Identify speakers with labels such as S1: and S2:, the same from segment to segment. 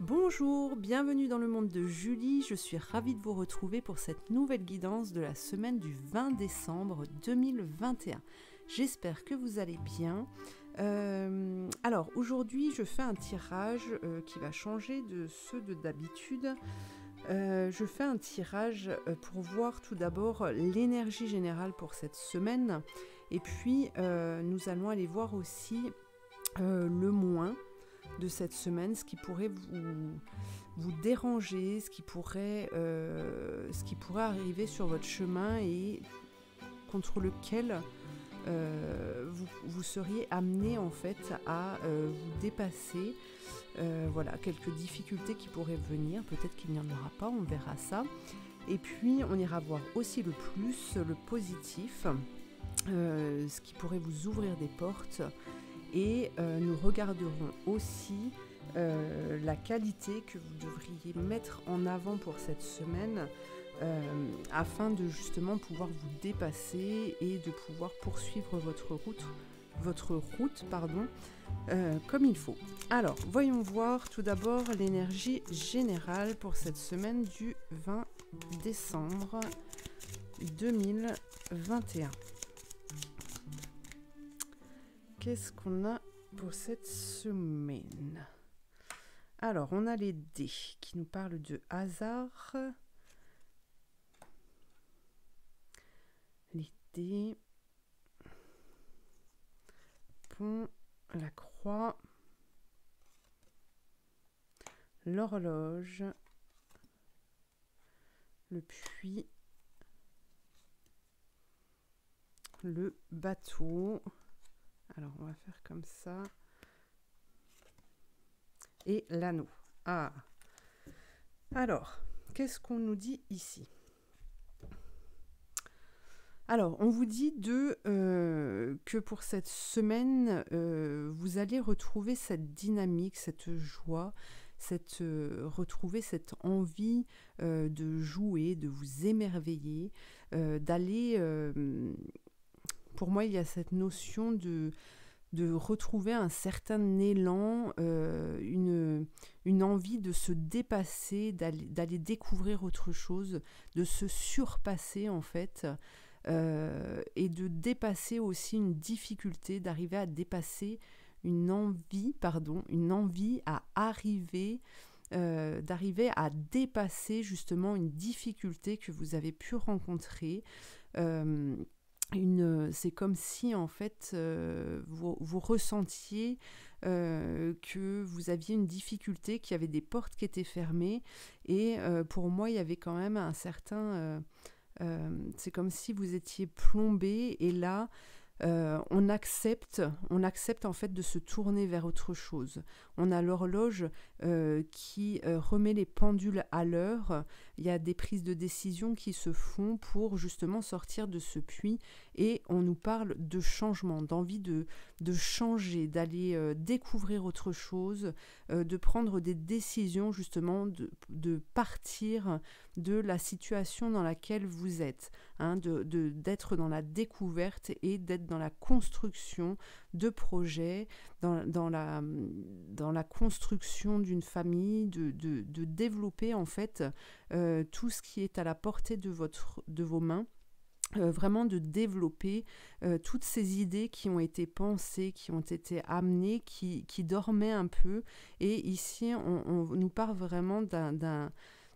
S1: Bonjour, bienvenue dans le monde de Julie, je suis ravie de vous retrouver pour cette nouvelle guidance de la semaine du 20 décembre 2021. J'espère que vous allez bien. Alors aujourd'hui je fais un tirage qui va changer de ceux de d'habitude. Je fais un tirage pour voir tout d'abord l'énergie générale pour cette semaine et puis nous allons aller voir aussi le moins de cette semaine, ce qui pourrait vous déranger, ce qui pourrait arriver sur votre chemin et contre lequel vous seriez amené en fait à vous dépasser. Voilà, quelques difficultés qui pourraient venir, peut-être qu'il n'y en aura pas, on verra ça. Et puis on ira voir aussi le plus, le positif, ce qui pourrait vous ouvrir des portes. Et nous regarderons aussi la qualité que vous devriez mettre en avant pour cette semaine afin de justement pouvoir vous dépasser et de pouvoir poursuivre votre route comme il faut. Alors, voyons voir tout d'abord l'énergie générale pour cette semaine du 20 décembre 2021. Qu'est-ce qu'on a pour cette semaine? Alors, on a les dés qui nous parlent de hasard. Les dés. Pont, la croix. L'horloge. Le puits. Le bateau. Alors, on va faire comme ça. Et l'anneau. Ah. Alors, qu'est-ce qu'on nous dit ici? Alors, on vous dit que pour cette semaine, vous allez retrouver cette dynamique, cette joie, retrouver cette envie de jouer, de vous émerveiller, d'aller... pour moi, il y a cette notion de retrouver un certain élan, une envie de se dépasser, d'aller découvrir autre chose, de se surpasser en fait, et de dépasser aussi une difficulté, d'arriver à dépasser une envie à arriver, d'arriver à dépasser justement une difficulté que vous avez pu rencontrer. C'est comme si en fait vous ressentiez que vous aviez une difficulté, qu'il y avait des portes qui étaient fermées et pour moi il y avait quand même un certain c'est comme si vous étiez plombé et là on accepte en fait de se tourner vers autre chose. On a l'horloge qui remet les pendules à l'heure. Il y a des prises de décision qui se font pour justement sortir de ce puits et on nous parle de changement, d'envie de changer, d'aller découvrir autre chose, de prendre des décisions justement, de partir de la situation dans laquelle vous êtes, hein, d'être dans la découverte et d'être dans la construction de projets, dans la construction d'une famille, de développer en fait tout ce qui est à la portée de vos mains. Vraiment de développer toutes ces idées qui ont été pensées, qui ont été amenées, qui dormaient un peu. Et ici, on nous parle vraiment d'un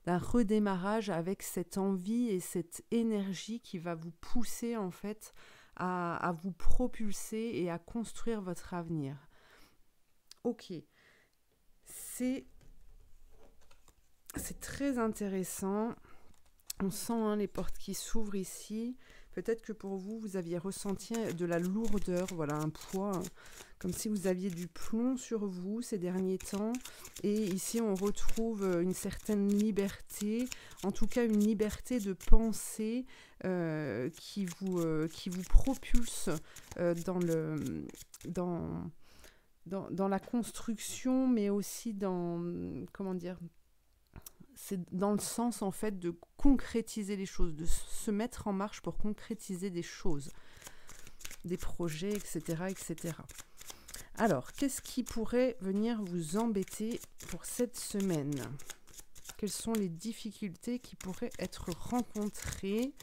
S1: redémarrage avec cette envie et cette énergie qui va vous pousser en fait à vous propulser et à construire votre avenir. Ok, c'est très intéressant. On sent les portes qui s'ouvrent ici. Peut-être que pour vous, vous aviez ressenti de la lourdeur, voilà, un poids, comme si vous aviez du plomb sur vous ces derniers temps. Et ici, on retrouve une certaine liberté, en tout cas une liberté de pensée qui vous propulse dans la construction, mais aussi c'est dans le sens en fait de concrétiser les choses, de se mettre en marche pour concrétiser des choses, des projets, etc., etc. Alors, qu'est-ce qui pourrait venir vous embêter pour cette semaine? Quelles sont les difficultés qui pourraient être rencontrées?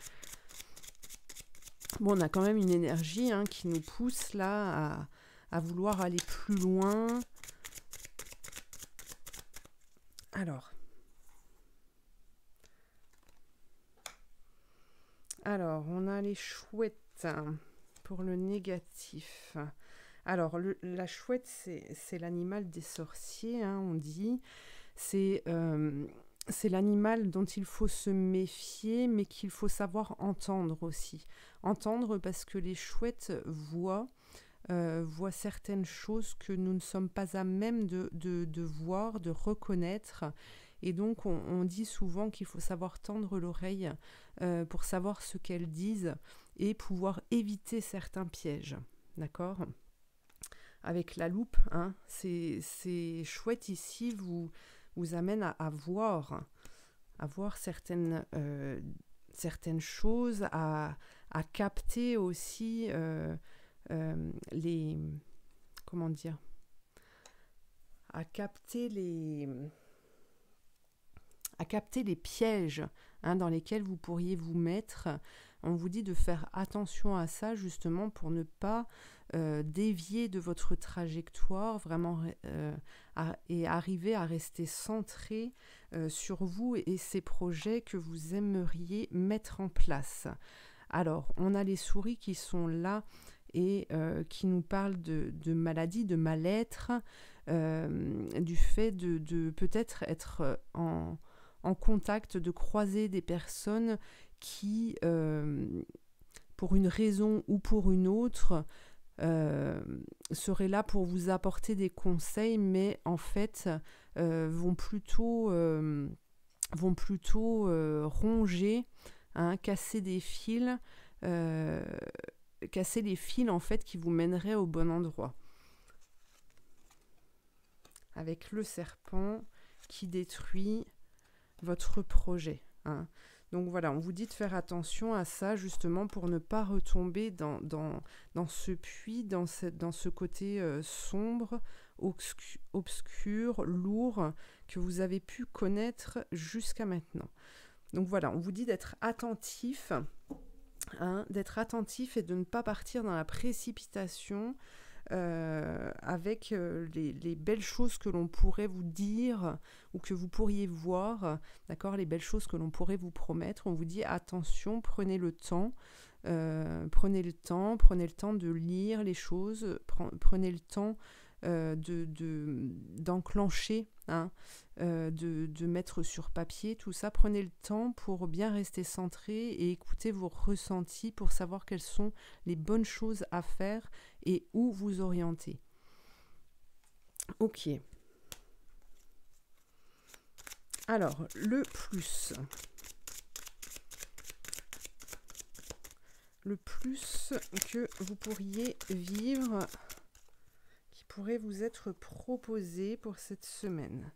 S1: Bon, on a quand même une énergie qui nous pousse là à vouloir aller plus loin. Alors, on a les chouettes pour le négatif. Alors, la chouette, c'est l'animal des sorciers, on dit. C'est l'animal dont il faut se méfier, mais qu'il faut savoir entendre aussi. Entendre parce que les chouettes voient certaines choses que nous ne sommes pas à même de voir, de reconnaître. Et donc, on dit souvent qu'il faut savoir tendre l'oreille pour savoir ce qu'elles disent et pouvoir éviter certains pièges. D'accord ? Avec la loupe, ces chouettes ici vous amènent à voir certaines choses, à capter aussi les... Comment dire ? À capter les pièges dans lesquels vous pourriez vous mettre. On vous dit de faire attention à ça justement pour ne pas dévier de votre trajectoire vraiment et arriver à rester centré sur vous et ces projets que vous aimeriez mettre en place. Alors, on a les souris qui sont là et qui nous parlent de maladie, de mal-être, du fait de peut-être être en contact, de croiser des personnes qui, pour une raison ou pour une autre, seraient là pour vous apporter des conseils, mais en fait vont plutôt ronger, casser des fils, casser les fils en fait qui vous mèneraient au bon endroit. Avec le serpent qui détruit votre projet. Donc voilà, on vous dit de faire attention à ça justement pour ne pas retomber dans ce puits, dans ce côté sombre, obscur, lourd que vous avez pu connaître jusqu'à maintenant. Donc voilà, on vous dit d'être attentif, et de ne pas partir dans la précipitation avec les belles choses que l'on pourrait vous dire ou que vous pourriez voir, d'accord, les belles choses que l'on pourrait vous promettre. On vous dit attention, prenez le temps de lire les choses, prenez le temps d'enclencher, de mettre sur papier tout ça. Prenez le temps pour bien rester centré et écouter vos ressentis pour savoir quelles sont les bonnes choses à faire et où vous orienter. Ok. Alors, le plus. Le plus que vous pourriez vivre, qui pourrait vous être proposé pour cette semaine.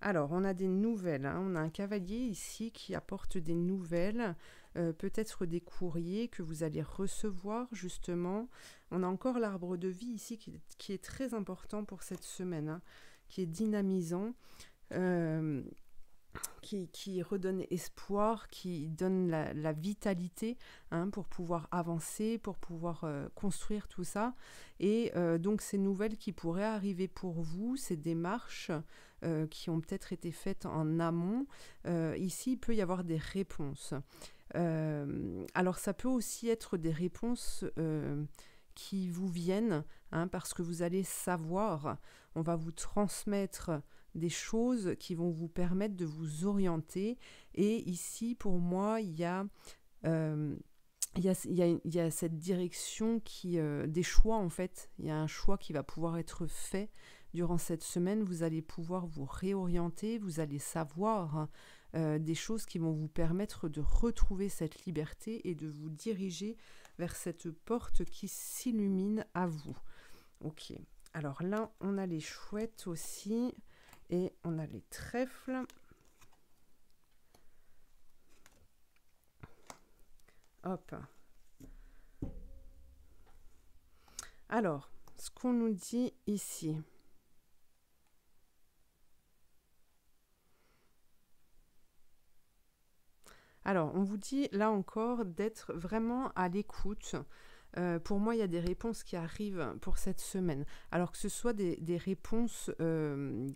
S1: Alors, on a des nouvelles. On a un cavalier ici qui apporte des nouvelles, peut-être des courriers que vous allez recevoir, justement. On a encore l'arbre de vie ici qui est très important pour cette semaine, qui est dynamisant, qui redonne espoir, qui donne la vitalité pour pouvoir avancer, pour pouvoir construire tout ça. Et donc, ces nouvelles qui pourraient arriver pour vous, ces démarches qui ont peut-être été faites en amont, ici, il peut y avoir des réponses. Alors, ça peut aussi être des réponses qui vous viennent, parce que vous allez savoir, on va vous transmettre des choses qui vont vous permettre de vous orienter. Et ici, pour moi, il y a cette direction des choix, en fait. Il y a un choix qui va pouvoir être fait durant cette semaine. Vous allez pouvoir vous réorienter, vous allez savoir des choses qui vont vous permettre de retrouver cette liberté et de vous diriger vers cette porte qui s'illumine à vous. Ok, alors là, on a les chouettes aussi. Et on a les trèfles. Hop. Alors, ce qu'on nous dit ici. Alors, on vous dit là encore d'être vraiment à l'écoute. Pour moi, il y a des réponses qui arrivent pour cette semaine. Alors que ce soit des réponses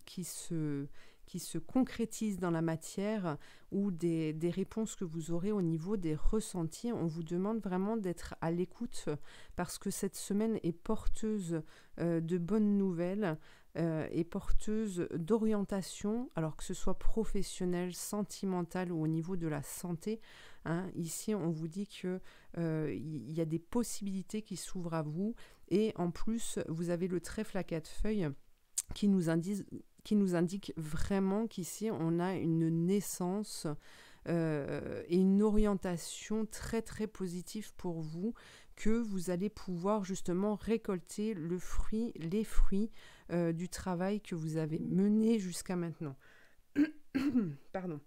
S1: qui se concrétisent dans la matière ou des réponses que vous aurez au niveau des ressentis, on vous demande vraiment d'être à l'écoute parce que cette semaine est porteuse de bonnes nouvelles. Est porteuse d'orientation, alors que ce soit professionnelle, sentimentale ou au niveau de la santé. Hein. Ici, on vous dit que y a des possibilités qui s'ouvrent à vous et en plus, vous avez le trèfle à 4 feuilles qui nous indique vraiment qu'ici, on a une naissance et une orientation très très positive pour vous, que vous allez pouvoir justement récolter les fruits du travail que vous avez mené jusqu'à maintenant. Pardon.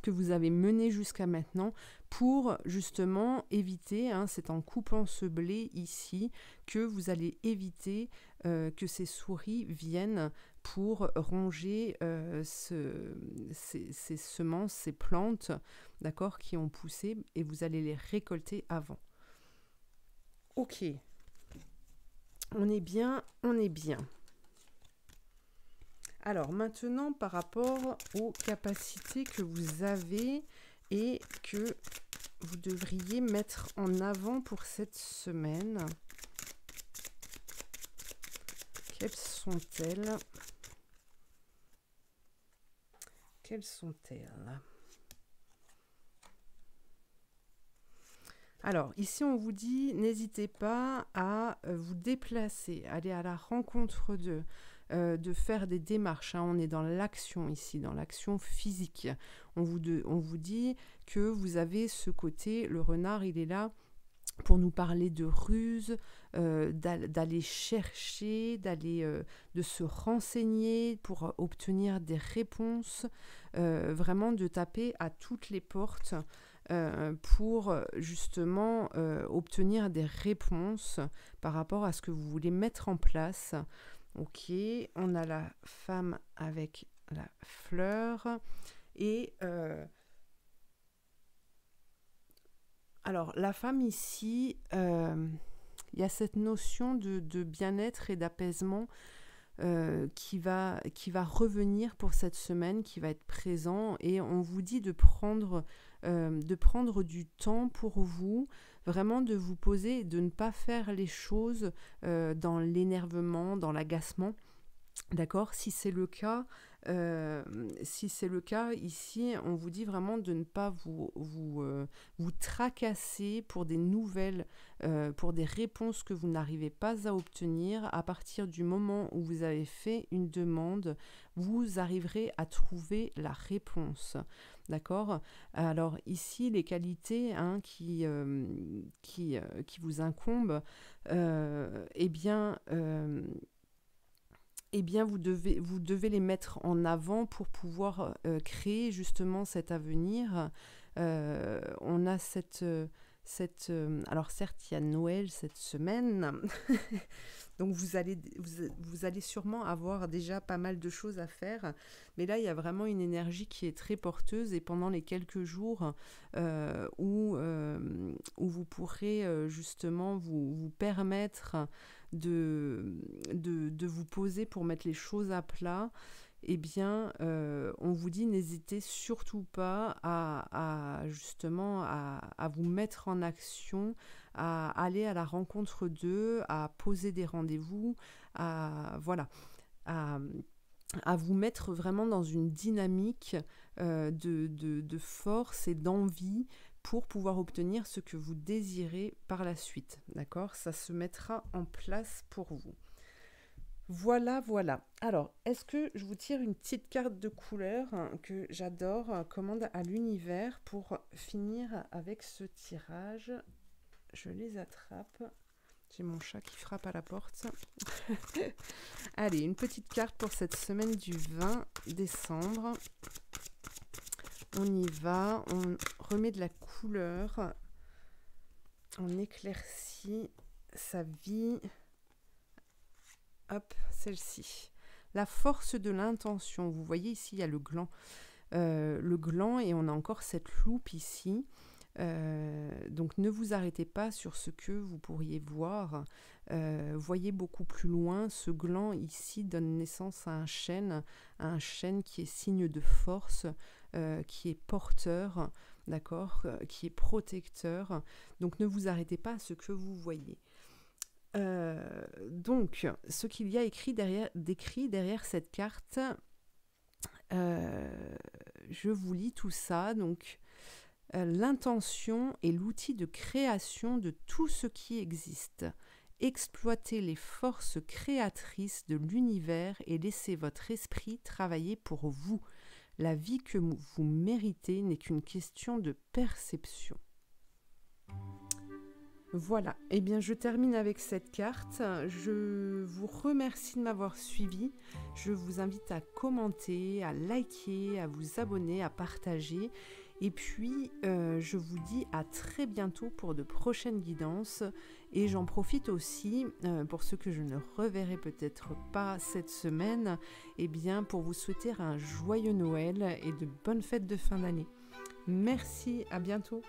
S1: Que vous avez mené jusqu'à maintenant pour justement éviter, hein, c'est en coupant ce blé ici, que vous allez éviter que ces souris viennent pour ronger ces semences, ces plantes, d'accord, qui ont poussé, et vous allez les récolter avant. Ok, on est bien, on est bien. Alors maintenant, par rapport aux capacités que vous avez et que vous devriez mettre en avant pour cette semaine, quelles sont-elles? Quelles sont-elles? Alors, ici, on vous dit, n'hésitez pas à vous déplacer, aller à la rencontre de faire des démarches. Hein. On est dans l'action ici, dans l'action physique. On vous dit que vous avez ce côté, le renard, il est là pour nous parler de ruse, d'aller chercher, de se renseigner pour obtenir des réponses, vraiment de taper à toutes les portes pour justement obtenir des réponses par rapport à ce que vous voulez mettre en place. Ok, on a la femme avec la fleur et alors la femme ici, il y a cette notion de bien-être et d'apaisement qui va revenir pour cette semaine, qui va être présent, et on vous dit de prendre du temps pour vous, vraiment de vous poser, de ne pas faire les choses dans l'énervement, dans l'agacement. D'accord, si c'est le cas ici, on vous dit vraiment de ne pas vous tracasser pour des nouvelles, pour des réponses que vous n'arrivez pas à obtenir. À partir du moment où vous avez fait une demande, vous arriverez à trouver la réponse. D'accord. Alors ici, les qualités qui vous incombent, vous devez les mettre en avant pour pouvoir créer justement cet avenir. On a alors certes, il y a Noël cette semaine, donc vous allez sûrement avoir déjà pas mal de choses à faire, mais là, il y a vraiment une énergie qui est très porteuse, et pendant les quelques jours où vous pourrez justement vous permettre de vous poser pour mettre les choses à plat, eh bien, on vous dit, n'hésitez surtout pas justement à vous mettre en action, à aller à la rencontre d'eux, à poser des rendez-vous, à vous mettre vraiment dans une dynamique de force et d'envie pour pouvoir obtenir ce que vous désirez par la suite. D'accord ? Ça se mettra en place pour vous. Voilà, voilà. Alors, est-ce que je vous tire une petite carte de couleur que j'adore, commande à l'univers, pour finir avec ce tirage? Je les attrape. J'ai mon chat qui frappe à la porte. Allez, une petite carte pour cette semaine du 20 décembre. On y va, on remet de la couleur, on éclaircit sa vie, hop, celle-ci. La force de l'intention. Vous voyez ici, il y a le gland. Le gland et on a encore cette loupe ici. Donc ne vous arrêtez pas sur ce que vous pourriez voir. Voyez beaucoup plus loin. Ce gland ici donne naissance à un chêne qui est signe de force, qui est porteur, d'accord, qui est protecteur. Donc ne vous arrêtez pas à ce que vous voyez. Donc, ce qu'il y a décrit derrière cette carte, je vous lis tout ça. Donc, l'intention est l'outil de création de tout ce qui existe. Exploitez les forces créatrices de l'univers et laissez votre esprit travailler pour vous. La vie que vous méritez n'est qu'une question de perception. Voilà, eh bien je termine avec cette carte. Je vous remercie de m'avoir suivi. Je vous invite à commenter, à liker, à vous abonner, à partager. Et puis, je vous dis à très bientôt pour de prochaines guidances. Et j'en profite aussi, pour ceux que je ne reverrai peut-être pas cette semaine, eh bien pour vous souhaiter un joyeux Noël et de bonnes fêtes de fin d'année. Merci, à bientôt.